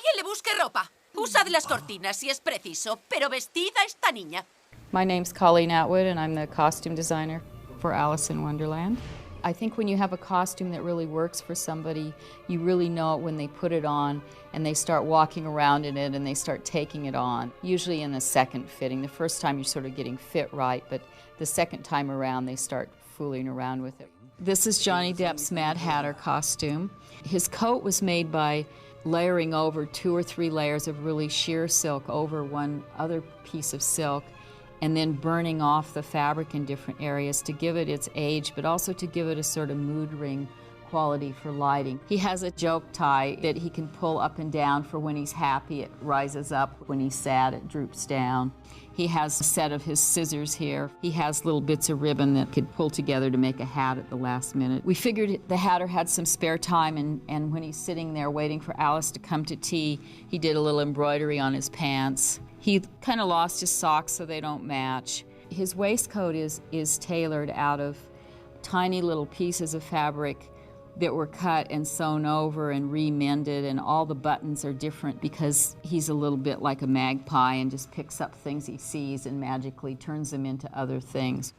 alguien le busque ropa. Usad las cortinas si es preciso, pero vestida esta niña. My name's Colleen Atwood, and I'm the costume designer for Alice in Wonderland. I think when you have a costume that really works for somebody, you really know it when they put it on and they start walking around in it and they start taking it on. Usually in the second fitting. The first time you're sort of getting fit right, but the second time around they start fooling around with it. This is Johnny Depp's Mad Hatter costume. His coat was made by layering over 2 or 3 layers of really sheer silk over one other piece of silk, and then burning off the fabric in different areas to give it its age, but also to give it a sort of mood ring quality for lighting. He has a joke tie that he can pull up and down. For when he's happy, it rises up. When he's sad, it droops down. He has a set of his scissors here. He has little bits of ribbon that could pull together to make a hat at the last minute. We figured the Hatter had some spare time, and when he's sitting there waiting for Alice to come to tea, he did a little embroidery on his pants. He kind of lost his socks so they don't match. His waistcoat is tailored out of tiny little pieces of fabric that were cut and sewn over and remended, and all the buttons are different because he's a little bit like a magpie and just picks up things he sees and magically turns them into other things.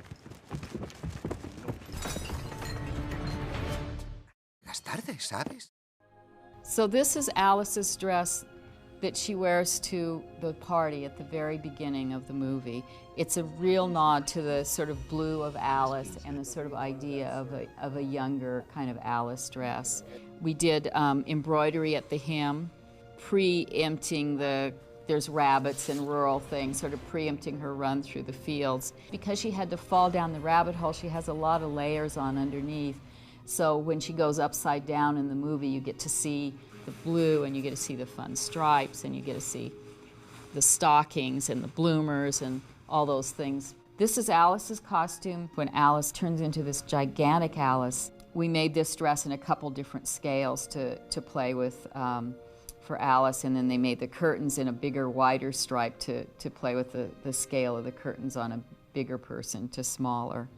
Las tardes, ¿sabes? So this is Alice's dress that she wears to the party at the very beginning of the movie. It's a real nod to the sort of blue of Alice and the sort of idea of a younger kind of Alice dress. We did embroidery at the hem, preempting there's rabbits and rural things, sort of preempting her run through the fields. Because she had to fall down the rabbit hole, she has a lot of layers on underneath. So when she goes upside down in the movie, you get to see the blue, and you get to see the fun stripes, and you get to see the stockings and the bloomers and all those things. This is Alice's costume when Alice turns into this gigantic Alice. We made this dress in a couple different scales to play with for Alice, and then they made the curtains in a bigger, wider stripe to play with the scale of the curtains on a bigger person to smaller.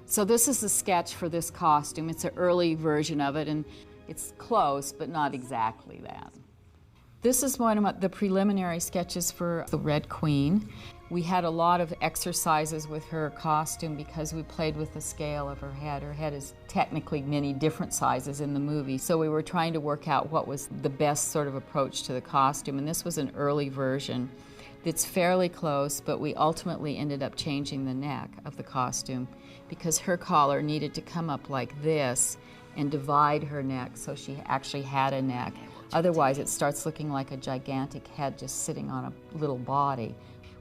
So this is the sketch for this costume. It's an early version of it, and it's close, but not exactly that. This is one of the preliminary sketches for the Red Queen. We had a lot of exercises with her costume because we played with the scale of her head. Her head is technically many different sizes in the movie, so we were trying to work out what was the best sort of approach to the costume, and this was an early version that's fairly close, but we ultimately ended up changing the neck of the costume because her collar needed to come up like this and divide her neck so she actually had a neck. Otherwise, it starts looking like a gigantic head just sitting on a little body.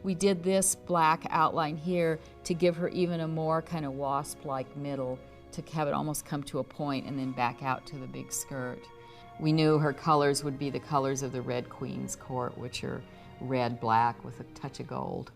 We did this black outline here to give her even a more kind of wasp-like middle, to have it almost come to a point and then back out to the big skirt. We knew her colors would be the colors of the Red Queen's court, which are red, black with a touch of gold.